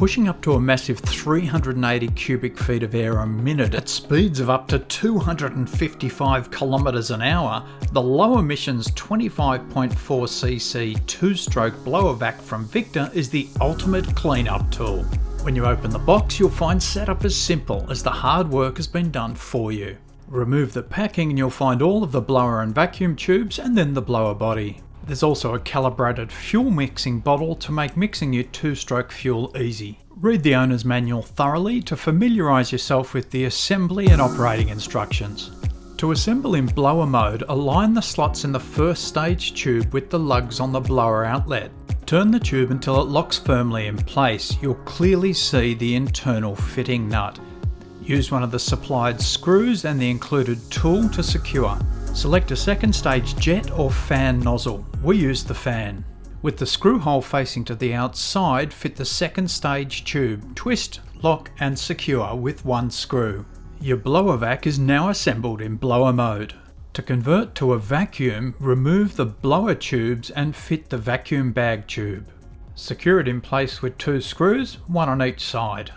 pushing up to a massive 380 cubic feet of air a minute at speeds of up to 255 kilometers an hour, the low emissions 25.4cc two-stroke blower vac from Victa is the ultimate cleanup tool. When you open the box, you'll find setup as simple as the hard work has been done for you. Remove the packing and you'll find all of the blower and vacuum tubes and then the blower body. There's also a calibrated fuel mixing bottle to make mixing your two-stroke fuel easy. Read the owner's manual thoroughly to familiarise yourself with the assembly and operating instructions. To assemble in blower mode, align the slots in the first stage tube with the lugs on the blower outlet. Turn the tube until it locks firmly in place. You'll clearly see the internal fitting nut. Use one of the supplied screws and the included tool to secure. Select a second stage jet or fan nozzle. We use the fan. With the screw hole facing to the outside, fit the second stage tube. Twist, lock and secure with one screw. Your blower vac is now assembled in blower mode. To convert to a vacuum, remove the blower tubes and fit the vacuum bag tube. Secure it in place with two screws, one on each side.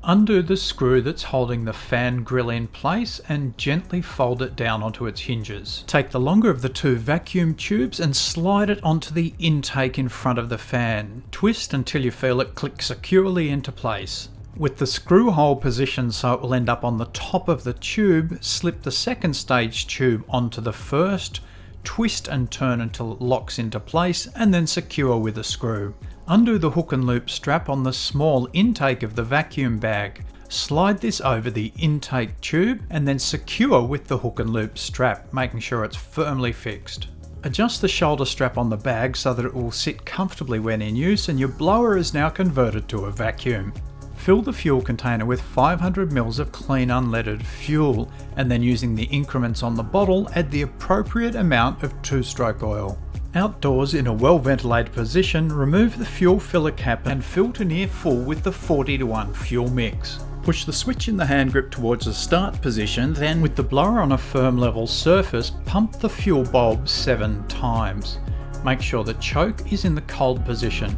Undo the screw that's holding the fan grill in place and gently fold it down onto its hinges. Take the longer of the two vacuum tubes and slide it onto the intake in front of the fan. Twist until you feel it click securely into place. With the screw hole positioned so it will end up on the top of the tube, slip the second stage tube onto the first, twist and turn until it locks into place and then secure with a screw. Undo the hook and loop strap on the small intake of the vacuum bag. Slide this over the intake tube and then secure with the hook and loop strap, making sure it's firmly fixed. Adjust the shoulder strap on the bag so that it will sit comfortably when in use, and your blower is now converted to a vacuum. Fill the fuel container with 500 ml of clean unleaded fuel, and then using the increments on the bottle, add the appropriate amount of two-stroke oil. Outdoors in a well-ventilated position, remove the fuel filler cap and fill to near full with the 40:1 fuel mix. Push the switch in the hand grip towards the start position, then with the blower on a firm level surface, pump the fuel bulb 7 times. Make sure the choke is in the cold position.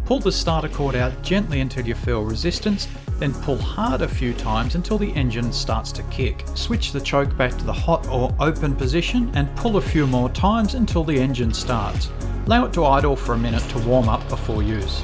Pull the starter cord out gently until you feel resistance, then pull hard a few times until the engine starts to kick. Switch the choke back to the hot or open position and pull a few more times until the engine starts. Allow it to idle for a minute to warm up before use.